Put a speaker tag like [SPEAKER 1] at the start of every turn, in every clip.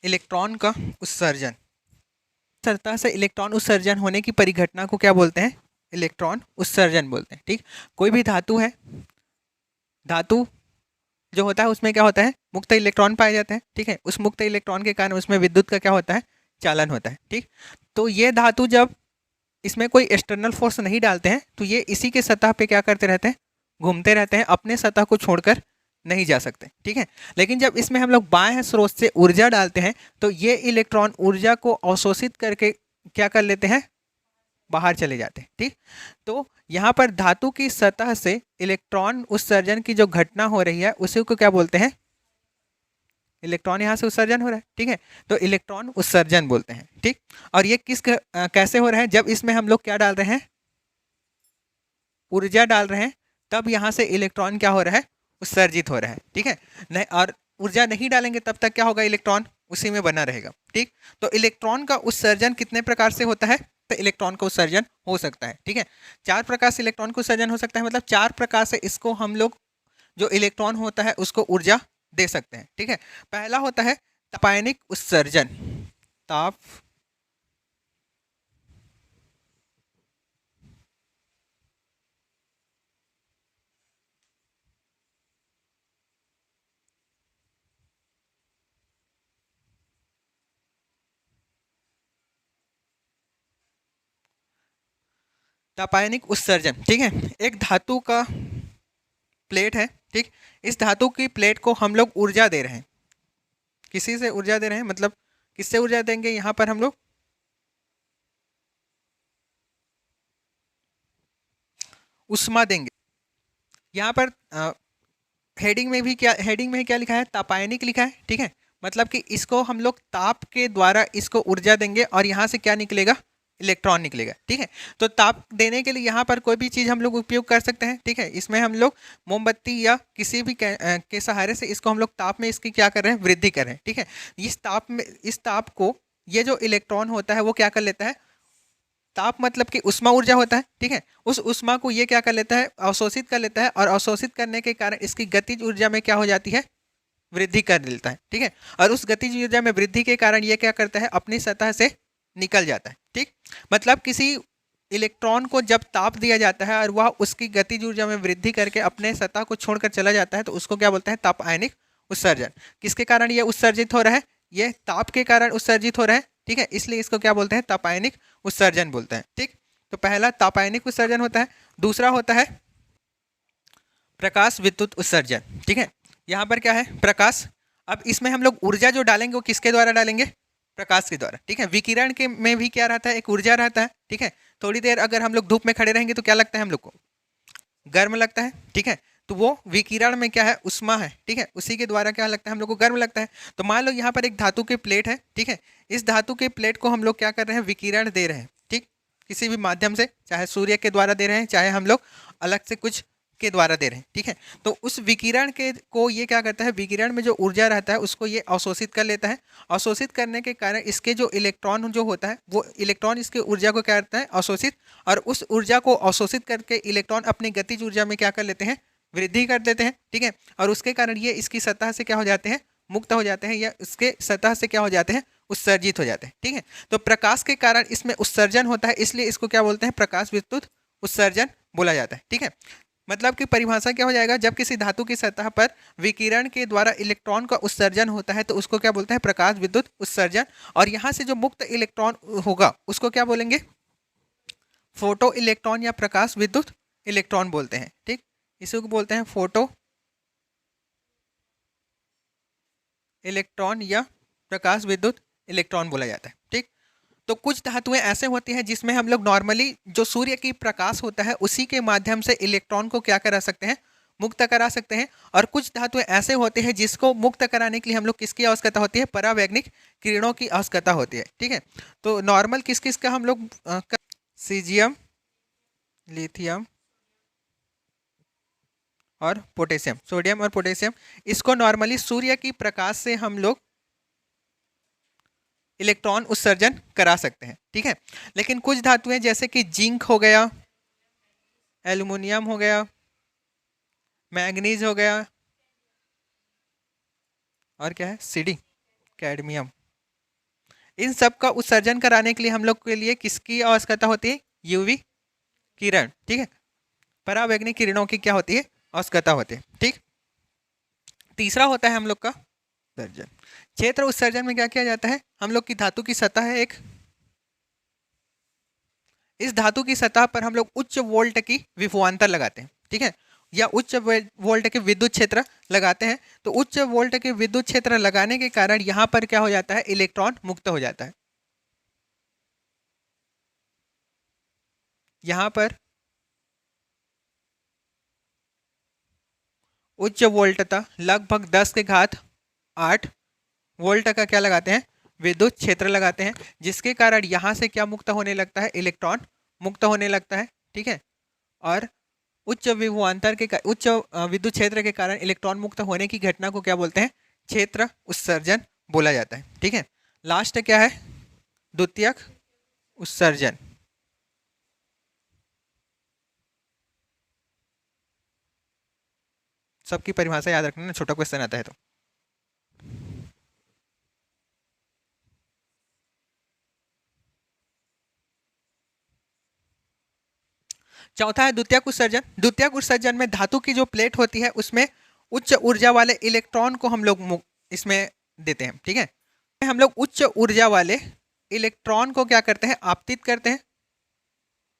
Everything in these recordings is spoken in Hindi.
[SPEAKER 1] इलेक्ट्रॉन का उत्सर्जन। सतह से इलेक्ट्रॉन उत्सर्जन होने की परिघटना को क्या बोलते हैं? इलेक्ट्रॉन उत्सर्जन बोलते हैं। ठीक, कोई भी धातु है, धातु जो होता है उसमें क्या होता है? मुक्त इलेक्ट्रॉन पाए जाते हैं। ठीक है, उस मुक्त इलेक्ट्रॉन के कारण उसमें विद्युत का क्या होता है? चालन होता है। ठीक, तो ये धातु जब इसमें कोई एक्सटर्नल फोर्स नहीं डालते हैं तो ये इसी के सतह पे क्या करते रहते हैं? घूमते रहते हैं, अपने सतह को छोड़कर नहीं जा सकते। ठीक है, लेकिन जब इसमें हम लोग बाह्य स्रोत से ऊर्जा डालते हैं तो ये इलेक्ट्रॉन ऊर्जा को अवशोषित करके क्या कर लेते हैं? बाहर चले जाते हैं। ठीक, तो यहाँ पर धातु की सतह से इलेक्ट्रॉन उत्सर्जन की जो घटना हो रही है उसी को क्या बोलते हैं? इलेक्ट्रॉन यहाँ से उत्सर्जन हो रहा है। ठीक है, तो इलेक्ट्रॉन उत्सर्जन बोलते हैं। ठीक, और ये कैसे हो रहा है? जब इसमें हम लोग क्या डाल रहे हैं? ऊर्जा डाल रहे हैं, तब यहाँ से इलेक्ट्रॉन क्या हो रहा है? उत्सर्जित हो रहा है। ठीक है, नहीं और ऊर्जा नहीं डालेंगे तब तक क्या होगा? इलेक्ट्रॉन उसी में बना रहेगा। ठीक, तो इलेक्ट्रॉन का उत्सर्जन कितने प्रकार से होता है? तो इलेक्ट्रॉन का उत्सर्जन हो सकता है। ठीक है, 4 प्रकार से इलेक्ट्रॉन का उत्सर्जन हो सकता है, मतलब 4 प्रकार से इसको हम लोग जो इलेक्ट्रॉन होता है उसको ऊर्जा दे सकते हैं। ठीक है, पहला होता है तापायनिक उत्सर्जन। ताप तापायनिक उत्सर्जन। ठीक है, एक धातु का प्लेट है। ठीक, इस धातु की प्लेट को हम लोग ऊर्जा दे रहे हैं। किसी से ऊर्जा दे रहे हैं, मतलब किससे ऊर्जा देंगे? यहाँ पर हम लोग उष्मा देंगे। यहाँ पर हेडिंग में क्या लिखा है? तापायनिक लिखा है। ठीक है, मतलब कि इसको हम लोग ताप के द्वारा इसको ऊर्जा देंगे और यहाँ से क्या निकलेगा? इलेक्ट्रॉन निकलेगा। ठीक है, तो ताप देने के लिए यहाँ पर कोई भी चीज़ हम लोग उपयोग कर सकते हैं। ठीक है, इसमें हम लोग मोमबत्ती या किसी भी के सहारे से इसको हम लोग ताप में इसकी क्या कर रहे हैं? वृद्धि कर रहे हैं। ठीक है, इस ताप को ये जो इलेक्ट्रॉन होता है वो क्या कर लेता है? ताप मतलब कि उष्मा ऊर्जा होता है। ठीक है, उस उष्मा को ये क्या कर लेता है? अवशोषित कर लेता है, और अवशोषित करने के कारण इसकी गतिज ऊर्जा में क्या हो जाती है? वृद्धि कर देता है। ठीक है, और उस गतिज ऊर्जा में वृद्धि के कारण ये क्या करता है? अपनी सतह से निकल जाता है। ठीक, मतलब किसी इलेक्ट्रॉन को जब ताप दिया जाता है और वह उसकी गतिज ऊर्जा में वृद्धि करके अपने सतह को छोड़कर चला जाता है तो उसको क्या बोलते हैं? ताप आयनिक उत्सर्जन। किसके कारण ये उत्सर्जित हो रहा है? ये ताप के कारण उत्सर्जित हो रहा है। ठीक है, इसलिए इसको क्या बोलते हैं? तापायनिक उत्सर्जन बोलते हैं। ठीक, तो पहला तापायनिक उत्सर्जन होता है। दूसरा होता है प्रकाश विद्युत उत्सर्जन। ठीक है, यहाँ पर क्या है? प्रकाश। अब इसमें हम लोग ऊर्जा जो डालेंगे वो किसके द्वारा डालेंगे? प्रकाश के द्वारा। ठीक है, विकिरण के में भी क्या रहता है? एक ऊर्जा रहता है। ठीक है, थोड़ी देर अगर हम लोग धूप में खड़े रहेंगे तो क्या लगता है हम लोग को? गर्म लगता है। ठीक है, तो वो विकिरण में क्या है? उष्मा है। ठीक है, उसी के द्वारा क्या लगता है? हम लोग को गर्म लगता है। तो मान लो यहाँ पर एक धातु की प्लेट है। ठीक है, इस धातु के प्लेट को हम लोग क्या कर रहे हैं? विकिरण दे रहे हैं। ठीक, किसी भी माध्यम से, चाहे सूर्य के द्वारा दे रहे हैं, चाहे हम लोग अलग से कुछ के द्वारा दे रहे हैं। ठीक है, तो उस विकिरण के को ये क्या करता है? विकिरण में जो ऊर्जा रहता है उसको ये अवशोषित कर लेता है। अवशोषित करने के कारण इसके जो इलेक्ट्रॉन जो होता है वो इलेक्ट्रॉन इसके ऊर्जा को क्या करता है? अवशोषित, और उस ऊर्जा को अवशोषित करके इलेक्ट्रॉन अपनी गतिज ऊर्जा में क्या कर लेते हैं? वृद्धि कर देते हैं। ठीक है, और उसके कारण ये इसकी सतह से क्या हो जाते हैं? मुक्त हो जाते हैं, या इसके सतह से क्या हो जाते हैं? उत्सर्जित हो जाते हैं। ठीक है, तो प्रकाश के कारण इसमें उत्सर्जन होता है, इसलिए इसको क्या बोलते हैं? प्रकाश विद्युत उत्सर्जन बोला जाता है। ठीक है, मतलब कि परिभाषा क्या हो जाएगा? जब किसी धातु की सतह पर विकिरण के द्वारा इलेक्ट्रॉन का उत्सर्जन होता है तो उसको क्या बोलते हैं? प्रकाश विद्युत उत्सर्जन। और यहाँ से जो मुक्त इलेक्ट्रॉन होगा उसको क्या बोलेंगे? फोटो इलेक्ट्रॉन या प्रकाश विद्युत इलेक्ट्रॉन बोलते हैं। ठीक, इसको बोलते हैं फोटो इलेक्ट्रॉन या प्रकाश विद्युत इलेक्ट्रॉन बोला जाता है। ठीक, तो कुछ धातुएं ऐसे होती हैं जिसमें हम लोग नॉर्मली जो सूर्य की प्रकाश होता है उसी के माध्यम से इलेक्ट्रॉन को क्या करा सकते हैं? मुक्त करा सकते हैं। और कुछ धातुएं ऐसे होते हैं जिसको मुक्त कराने के लिए हम लोग किसकी आवश्यकता होती है? परावैज्ञानिक किरणों की आवश्यकता होती है। ठीक है, तो नॉर्मल किस किस का हम लोग सीजियम, लिथियम और पोटेशियम, सोडियम और पोटेशियम, इसको नॉर्मली सूर्य की प्रकाश से हम लोग इलेक्ट्रॉन उत्सर्जन करा सकते हैं। ठीक है, लेकिन कुछ धातुएं जैसे कि जिंक हो गया, एल्युमिनियम हो गया, मैंगनीज हो गया, और क्या है? सीडी, कैडमियम, इन सब का उत्सर्जन कराने के लिए हम लोग के लिए किसकी आवश्यकता होती है? यूवी किरण, ठीक है, परावैंगनिक किरणों की क्या होती है? आवश्यकता होती है, ठीक। तीसरा होता है हम लोग का उत्सर्जन। क्षेत्र उत्सर्जन में क्या किया जाता है? हम लोग की धातु की सतह है एक, इस धातु की सतह पर हम लोग उच्च वोल्ट की विभवांतर लगाते हैं, ठीक है, या उच्च वोल्ट के विद्युत क्षेत्र लगाते हैं। तो उच्च वोल्ट के विद्युत क्षेत्र लगाने के कारण यहाँ पर क्या हो जाता है? इलेक्ट्रॉन मुक्त हो जाता है। यहाँ पर उच्च वोल्टता लगभग 10 के घात 8 वोल्ट का क्या लगाते हैं? विद्युत क्षेत्र लगाते हैं, जिसके कारण यहाँ से क्या मुक्त होने लगता है? इलेक्ट्रॉन मुक्त होने लगता है, ठीक है। और उच्च विभवांतर के उच्च विद्युत क्षेत्र के कारण इलेक्ट्रॉन मुक्त होने की घटना को क्या बोलते हैं? क्षेत्र उत्सर्जन बोला जाता है, ठीक है। लास्ट क्या है? द्वितीयक उत्सर्जन। सबकी परिभाषा याद रखना, छोटा क्वेश्चन आता है तो। चौथा है द्वितीयक उत्सर्जन। द्वितीयक उत्सर्जन में धातु की जो प्लेट होती है उसमें उच्च ऊर्जा वाले इलेक्ट्रॉन को हम लोग इसमें देते हैं, ठीक है। हम लोग उच्च ऊर्जा वाले इलेक्ट्रॉन को क्या करते हैं? आपतित करते हैं।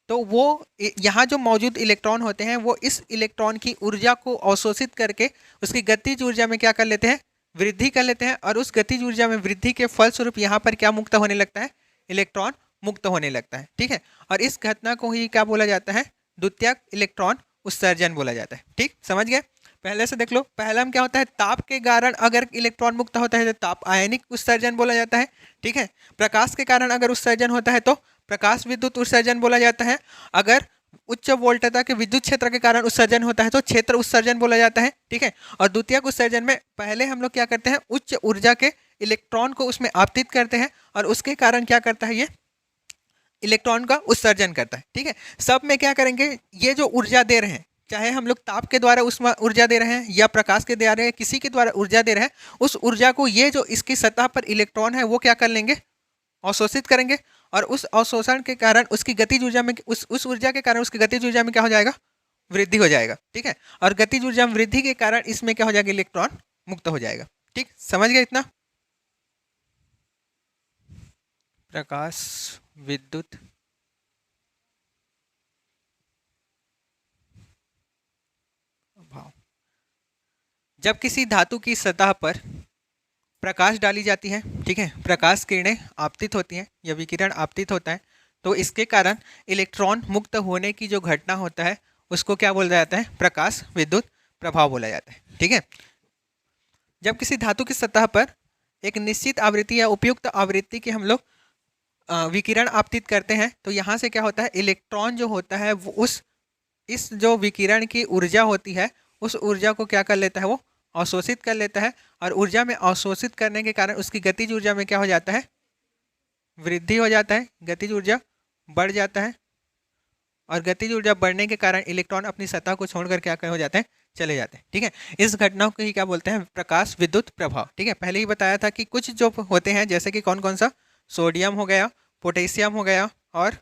[SPEAKER 1] तो वो यहाँ जो मौजूद इलेक्ट्रॉन होते हैं वो इस इलेक्ट्रॉन की ऊर्जा को अवशोषित करके उसकी गतिज ऊर्जा में क्या कर लेते हैं? वृद्धि कर लेते हैं। और उस गतिज ऊर्जा में वृद्धि के फलस्वरूप यहाँ पर क्या मुक्त होने लगता है? इलेक्ट्रॉन मुक्त होने लगता है, ठीक है। और इस घटना को ही क्या बोला जाता है? द्वितीयक इलेक्ट्रॉन उत्सर्जन बोला जाता है, ठीक, समझ गए। पहले से देख लो, पहला में क्या होता है? ताप के कारण अगर इलेक्ट्रॉन मुक्त होता है तो ताप आयनिक उत्सर्जन बोला जाता है, ठीक है। प्रकाश के कारण अगर उत्सर्जन होता है तो प्रकाश विद्युत उत्सर्जन बोला जाता है। अगर उच्च वोल्टता के विद्युत क्षेत्र के कारण उत्सर्जन होता है तो क्षेत्र उत्सर्जन बोला जाता है, ठीक है। और द्वितीयक उत्सर्जन में पहले हम लोग क्या करते हैं? उच्च ऊर्जा के इलेक्ट्रॉन को उसमें आपतित करते हैं और उसके कारण क्या करता है? ये इलेक्ट्रॉन का उत्सर्जन करता है, ठीक है। सब में क्या करेंगे? ये जो ऊर्जा दे रहे हैं, चाहे हम लोग ताप के द्वारा उसमें ऊर्जा दे रहे हैं या प्रकाश के द्वारा हैं, किसी के द्वारा ऊर्जा दे रहे हैं, उस ऊर्जा को ये जो इसकी सतह पर इलेक्ट्रॉन है वो क्या कर लेंगे? अवशोषित करेंगे। और उस अवशोषण के कारण उसकी गतिज ऊर्जा में उस ऊर्जा के कारण उसकी गतिज ऊर्जा में क्या हो जाएगा? वृद्धि हो जाएगा, ठीक है। और गतिज ऊर्जा में वृद्धि के कारण इसमें क्या हो जाएगा? इलेक्ट्रॉन मुक्त हो जाएगा, ठीक, समझ गए इतना? प्रकाश विद्युत भाव। जब किसी धातु की सतह पर प्रकाश डाली जाती है, ठीक है, प्रकाश किरणें आपतित होती हैं या विकिरण आपतित होता है, तो इसके कारण इलेक्ट्रॉन मुक्त होने की जो घटना होता है उसको क्या बोला जाता है? प्रकाश विद्युत प्रभाव बोला जाता है, ठीक है। जब किसी धातु की सतह पर एक निश्चित आवृत्ति या उपयुक्त आवृत्ति की हम लोग विकिरण आपतित करते हैं तो यहाँ से क्या होता है? इलेक्ट्रॉन जो होता है वो इस जो विकिरण की ऊर्जा होती है उस ऊर्जा को क्या कर लेता है? वो अवशोषित कर लेता है। और ऊर्जा में अवशोषित करने के कारण उसकी गतिज ऊर्जा में क्या हो जाता है? वृद्धि हो जाता है, गतिज ऊर्जा बढ़ जाता है। और गतिज ऊर्जा बढ़ने के कारण इलेक्ट्रॉन अपनी सतह को छोड़कर क्या हो जाते हैं? चले जाते हैं, ठीक है। इस घटना को ही क्या बोलते हैं? प्रकाश विद्युत प्रभाव, ठीक है। पहले ही बताया था कि कुछ जो होते हैं जैसे कि कौन कौन सा? सोडियम हो गया, पोटेशियम हो गया और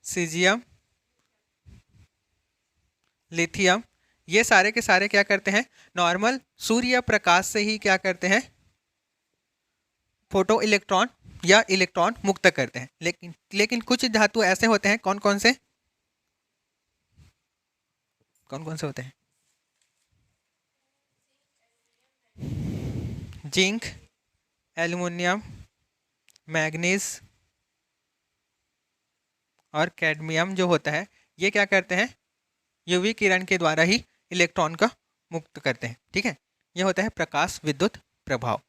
[SPEAKER 1] सीजियम, लिथियम, ये सारे के सारे क्या करते हैं? नॉर्मल सूर्य प्रकाश से ही क्या करते हैं? फोटो इलेक्ट्रॉन या इलेक्ट्रॉन मुक्त करते हैं। लेकिन कुछ धातु ऐसे होते हैं, कौन कौन से होते हैं? जिंक, एल्युमिनियम, मैग्नीज और कैडमियम जो होता है ये क्या करते हैं? यूवी किरण के द्वारा ही इलेक्ट्रॉन का मुक्त करते हैं, ठीक है। यह होता है प्रकाश विद्युत प्रभाव।